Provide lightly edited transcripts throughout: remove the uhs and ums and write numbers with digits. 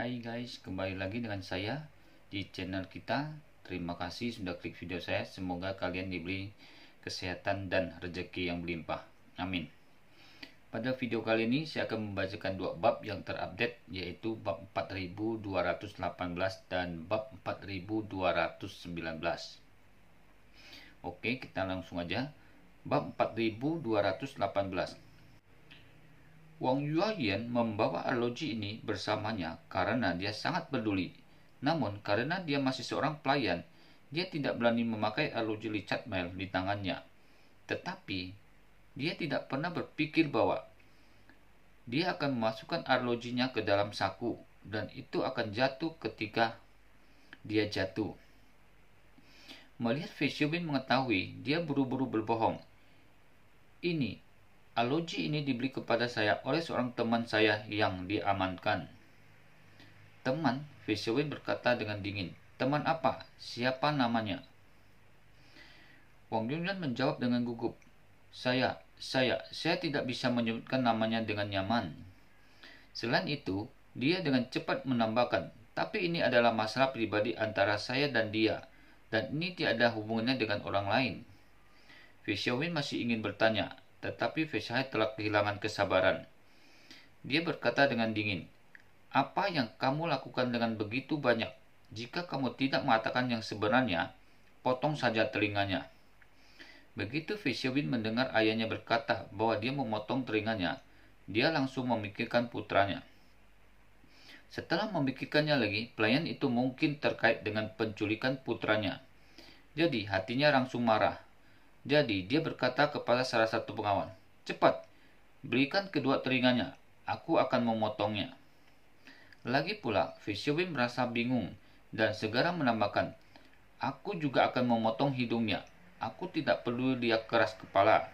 Hai guys, kembali lagi dengan saya di channel kita. Terima kasih sudah klik video saya. Semoga kalian diberi kesehatan dan rezeki yang berlimpah. Amin. Pada video kali ini saya akan membacakan dua bab yang terupdate, yaitu bab 4218 dan bab 4219. Oke, kita langsung aja. Bab 4218. Wang Yuan membawa arloji ini bersamanya karena dia sangat peduli. Namun karena dia masih seorang pelayan, dia tidak berani memakai arloji Richard Mille di tangannya. Tetapi dia tidak pernah berpikir bahwa dia akan memasukkan arlojinya ke dalam saku dan itu akan jatuh ketika dia jatuh. Melihat Fei Xiaobin mengetahui, dia buru-buru berbohong. Arloji ini dibeli kepada saya oleh seorang teman saya yang diamankan. Teman? Fei Xiaobin berkata dengan dingin. Teman apa? Siapa namanya? Wang Yuan menjawab dengan gugup. Saya tidak bisa menyebutkan namanya dengan nyaman. Selain itu, dia dengan cepat menambahkan, tapi ini adalah masalah pribadi antara saya dan dia, dan ini tidak ada hubungannya dengan orang lain. Fei Xiaobin masih ingin bertanya, tetapi Fei Xiaobin telah kehilangan kesabaran. Dia berkata dengan dingin, apa yang kamu lakukan dengan begitu banyak? Jika kamu tidak mengatakan yang sebenarnya, potong saja telinganya. Begitu Fei Xiaobin mendengar ayahnya berkata bahwa dia memotong telinganya, dia langsung memikirkan putranya. Setelah memikirkannya lagi, pelayan itu mungkin terkait dengan penculikan putranya. Jadi hatinya langsung marah. Jadi dia berkata kepada salah satu pengawal, cepat, berikan kedua telinganya, aku akan memotongnya. Lagi pula, Fei Xiaobin merasa bingung dan segera menambahkan, aku juga akan memotong hidungnya, aku tidak perlu dia keras kepala.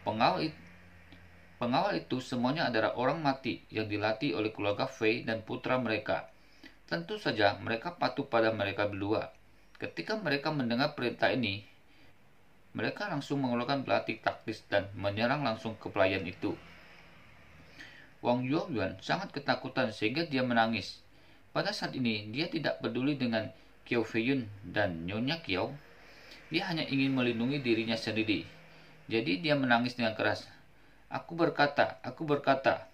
Pengawal itu semuanya adalah orang mati yang dilatih oleh keluarga Fei dan putra mereka. Tentu saja mereka patuh pada mereka berdua. Ketika mereka mendengar perintah ini, mereka langsung mengeluarkan pelatih taktis dan menyerang langsung ke pelayan itu. Wang Yuan sangat ketakutan sehingga dia menangis. Pada saat ini, dia tidak peduli dengan Qiao Feiyun dan Nyonya Qiao. Dia hanya ingin melindungi dirinya sendiri. Jadi dia menangis dengan keras. Aku berkata.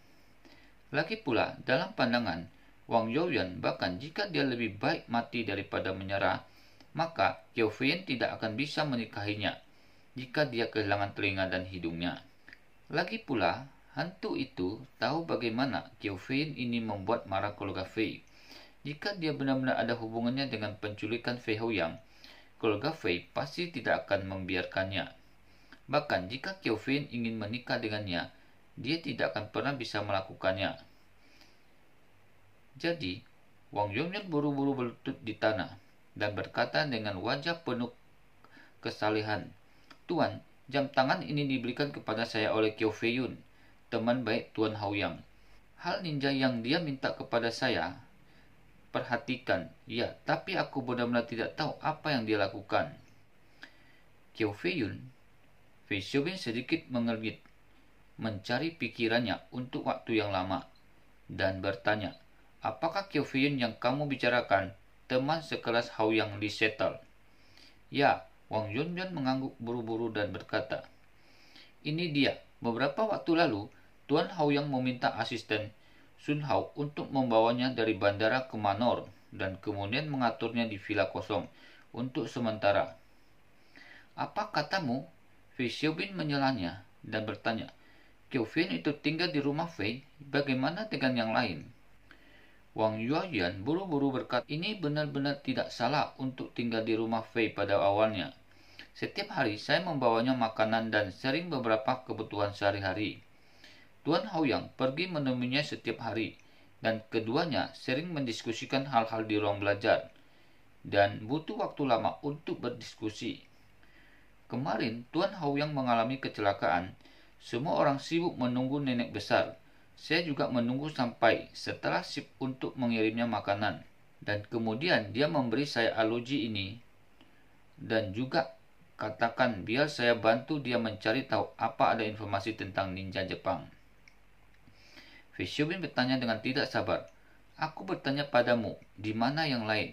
Lagi pula, dalam pandangan Wang Yuan, bahkan jika dia lebih baik mati daripada menyerah, maka Qiao Feiyun tidak akan bisa menikahinya jika dia kehilangan telinga dan hidungnya. Lagi pula, hantu itu tahu bagaimana Qiao Feiyun ini membuat marah keluarga Fei. Jika dia benar-benar ada hubungannya dengan penculikan Fei Haoyang, keluarga Fei pasti tidak akan membiarkannya. Bahkan jika Qiao Feiyun ingin menikah dengannya, dia tidak akan pernah bisa melakukannya. Jadi, Wang Yuan buru-buru berlutut di tanah dan berkata dengan wajah penuh kesalehan, Tuan, jam tangan ini diberikan kepada saya oleh Qiao Feiyun, teman baik Tuan Haoyang. Hal ninja yang dia minta kepada saya, perhatikan, ya, tapi aku benar-benar tidak tahu apa yang dia lakukan. Qiao Feiyun, Fei Xiaobin sedikit mengergit, mencari pikirannya untuk waktu yang lama, dan bertanya, apakah Qiao Feiyun yang kamu bicarakan, teman sekelas Haoyang di Settle? Ya, Wang Yuan mengangguk buru-buru dan berkata, ini dia, beberapa waktu lalu, Tuan Haoyang meminta asisten Sun Hao untuk membawanya dari bandara ke Manor dan kemudian mengaturnya di villa kosong untuk sementara. Apa katamu? Fei Xiaobin menyelanya dan bertanya, Qiao Feiyun itu tinggal di rumah Fei, bagaimana dengan yang lain? Wang Yuan buru-buru berkata, ini benar-benar tidak salah untuk tinggal di rumah Fei pada awalnya. Setiap hari saya membawanya makanan dan sering beberapa kebutuhan sehari-hari. Tuan Haoyang pergi menemuinya setiap hari, dan keduanya sering mendiskusikan hal-hal di ruang belajar, dan butuh waktu lama untuk berdiskusi. Kemarin Tuan Haoyang mengalami kecelakaan. Semua orang sibuk menunggu nenek besar. Saya juga menunggu sampai setelah sip untuk mengirimnya makanan. Dan kemudian dia memberi saya arloji ini. Dan juga katakan biar saya bantu dia mencari tahu apa ada informasi tentang ninja Jepang. Fei Xiaobin bertanya dengan tidak sabar, Aku bertanya padamu, di mana yang lain?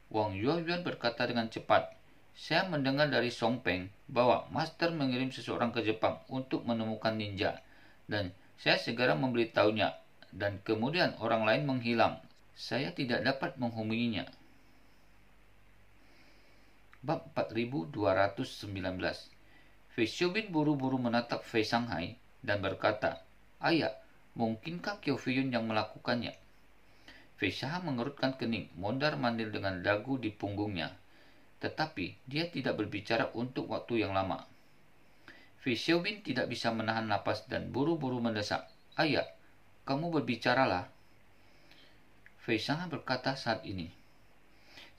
Wang Yuanyuan berkata dengan cepat, saya mendengar dari Song Peng bahwa Master mengirim seseorang ke Jepang untuk menemukan ninja, dan saya segera memberitahunya, dan kemudian orang lain menghilang. Saya tidak dapat menghubunginya. Bab 4219. Fei Xiaobin buru-buru menatap Fei Shanghai dan berkata, ayah, mungkinkah Qiu Feiyun yang melakukannya? Fei Shanghai mengerutkan kening, mondar-mandir dengan dagu di punggungnya. Tetapi dia tidak berbicara untuk waktu yang lama. Fei Xiaobin tidak bisa menahan napas dan buru-buru mendesak, ayah, kamu berbicaralah. Fei Shanghai berkata saat ini,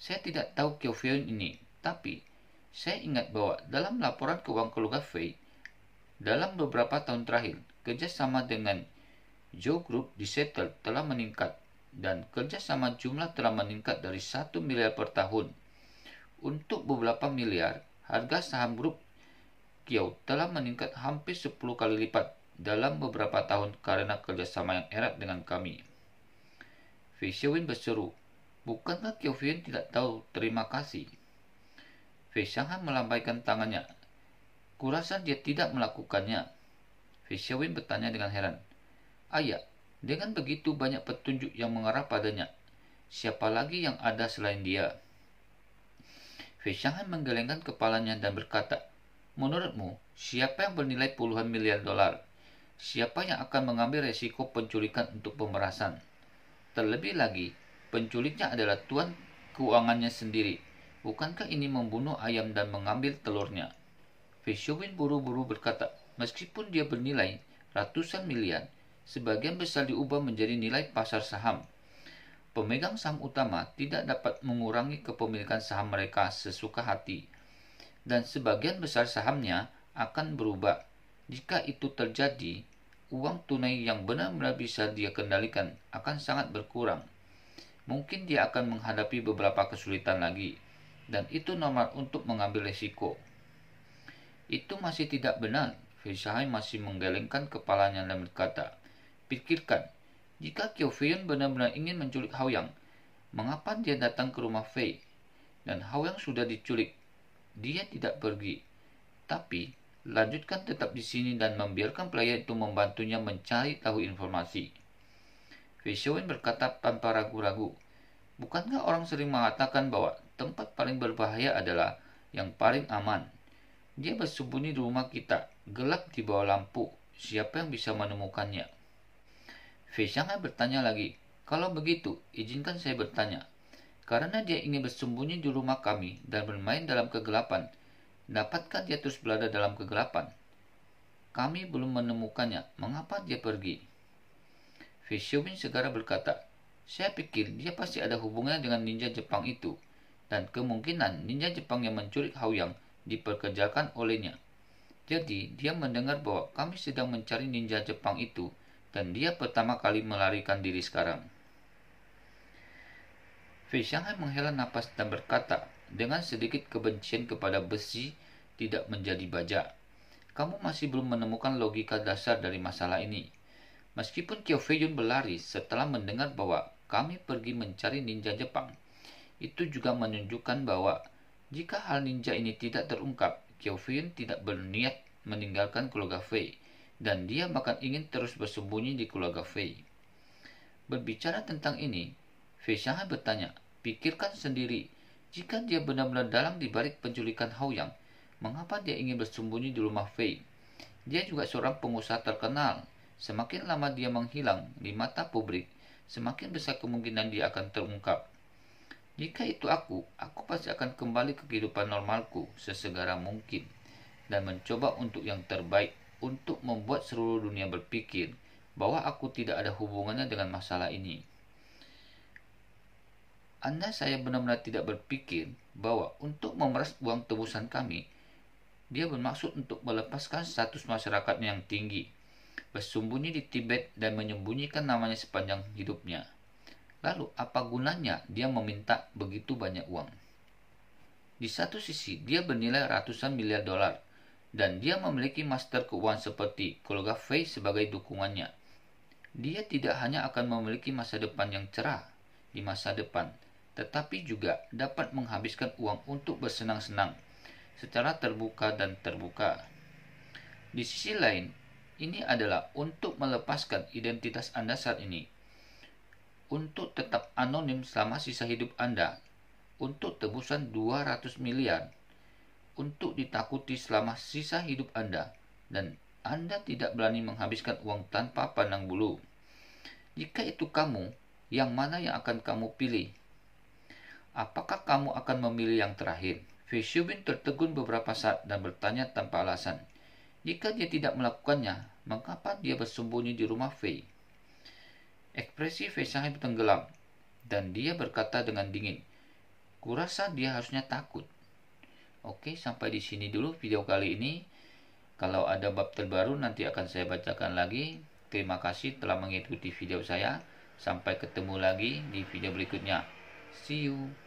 saya tidak tahu Qiu Feiyun ini, tapi saya ingat bahwa dalam laporan keuangan keluarga Fei, dalam beberapa tahun terakhir, kerjasama dengan Zhou Group di Seattle telah meningkat, dan kerjasama jumlah telah meningkat dari 1 miliar per tahun. Untuk beberapa miliar, harga saham grup Qiu telah meningkat hampir 10 kali lipat dalam beberapa tahun karena kerjasama yang erat dengan kami. Fei Xiaobin berseru, bukankah Qiu Feiyun tidak tahu terima kasih? Fei Shanghai melambaikan tangannya. Kurasa dia tidak melakukannya. Fei Xiaobin bertanya dengan heran. Ayah, dengan begitu banyak petunjuk yang mengarah padanya, siapa lagi yang ada selain dia? Fei Shanghai menggelengkan kepalanya dan berkata, menurutmu, siapa yang bernilai puluhan miliar dolar? Siapa yang akan mengambil resiko penculikan untuk pemerasan? Terlebih lagi, penculiknya adalah tuan keuangannya sendiri. Bukankah ini membunuh ayam dan mengambil telurnya? Fei Xiaobin buru-buru berkata, meskipun dia bernilai ratusan miliar, sebagian besar diubah menjadi nilai pasar saham. Pemegang saham utama tidak dapat mengurangi kepemilikan saham mereka sesuka hati, dan sebagian besar sahamnya akan berubah. Jika itu terjadi, uang tunai yang benar-benar bisa dia kendalikan akan sangat berkurang. Mungkin dia akan menghadapi beberapa kesulitan lagi, dan itu normal untuk mengambil resiko. Itu masih tidak benar. Fei Shanghai masih menggelengkan kepalanya dan berkata, pikirkan, jika Qiu Feiyun benar-benar ingin menculik Haoyang, mengapa dia datang ke rumah Fei? Dan Haoyang sudah diculik. Dia tidak pergi. Tapi, lanjutkan tetap di sini dan membiarkan pelayan itu membantunya mencari tahu informasi. Fei Xiaobin berkata tanpa ragu-ragu, bukankah orang sering mengatakan bahwa tempat paling berbahaya adalah yang paling aman? Dia bersembunyi di rumah kita, gelap di bawah lampu. Siapa yang bisa menemukannya? Fei Shanghai bertanya lagi, kalau begitu, izinkan saya bertanya. Karena dia ingin bersembunyi di rumah kami dan bermain dalam kegelapan, dapatkah dia terus berada dalam kegelapan? Kami belum menemukannya, mengapa dia pergi? Fei Xiaobin segera berkata, saya pikir dia pasti ada hubungannya dengan ninja Jepang itu, dan kemungkinan ninja Jepang yang menculik Haoyang dipekerjakan olehnya. Jadi, dia mendengar bahwa kami sedang mencari ninja Jepang itu, dan dia pertama kali melarikan diri sekarang. Fei Shanghai menghela napas dan berkata dengan sedikit kebencian kepada besi tidak menjadi baja, kamu masih belum menemukan logika dasar dari masalah ini. Meskipun Qiu Feiyun berlari setelah mendengar bahwa kami pergi mencari ninja Jepang, itu juga menunjukkan bahwa jika hal ninja ini tidak terungkap, Qiu Feiyun tidak berniat meninggalkan keluarga Fei, dan dia bahkan ingin terus bersembunyi di keluarga Fei. Berbicara tentang ini, Fei Shanghai bertanya, pikirkan sendiri, jika dia benar-benar dalang di balik penculikan Haoyang, mengapa dia ingin bersembunyi di rumah Fei? Dia juga seorang pengusaha terkenal. Semakin lama dia menghilang di mata publik, semakin besar kemungkinan dia akan terungkap. Jika itu aku pasti akan kembali ke kehidupan normalku sesegera mungkin dan mencoba untuk yang terbaik untuk membuat seluruh dunia berpikir bahwa aku tidak ada hubungannya dengan masalah ini. Anda saya benar-benar tidak berpikir bahwa untuk memeras uang tebusan kami, dia bermaksud untuk melepaskan status masyarakatnya yang tinggi, bersembunyi di Tibet dan menyembunyikan namanya sepanjang hidupnya. Lalu apa gunanya dia meminta begitu banyak uang? Di satu sisi dia bernilai ratusan miliar dolar, dan dia memiliki master keuangan seperti keluarga Fei sebagai dukungannya. Dia tidak hanya akan memiliki masa depan yang cerah di masa depan, tetapi juga dapat menghabiskan uang untuk bersenang-senang secara terbuka dan terbuka. Di sisi lain, ini adalah untuk melepaskan identitas Anda saat ini, untuk tetap anonim selama sisa hidup Anda, untuk tebusan 200 miliar, untuk ditakuti selama sisa hidup Anda, dan Anda tidak berani menghabiskan uang tanpa pandang bulu. Jika itu kamu, yang mana yang akan kamu pilih? Apakah kamu akan memilih yang terakhir? Fei Xiubin tertegun beberapa saat dan bertanya tanpa alasan. Jika dia tidak melakukannya, mengapa dia bersembunyi di rumah Fei? Ekspresi Fei Shanghai tenggelam, dan dia berkata dengan dingin, "Kurasa dia harusnya takut." Oke, sampai di sini dulu video kali ini. Kalau ada bab terbaru nanti akan saya bacakan lagi. Terima kasih telah mengikuti video saya. Sampai ketemu lagi di video berikutnya. See you.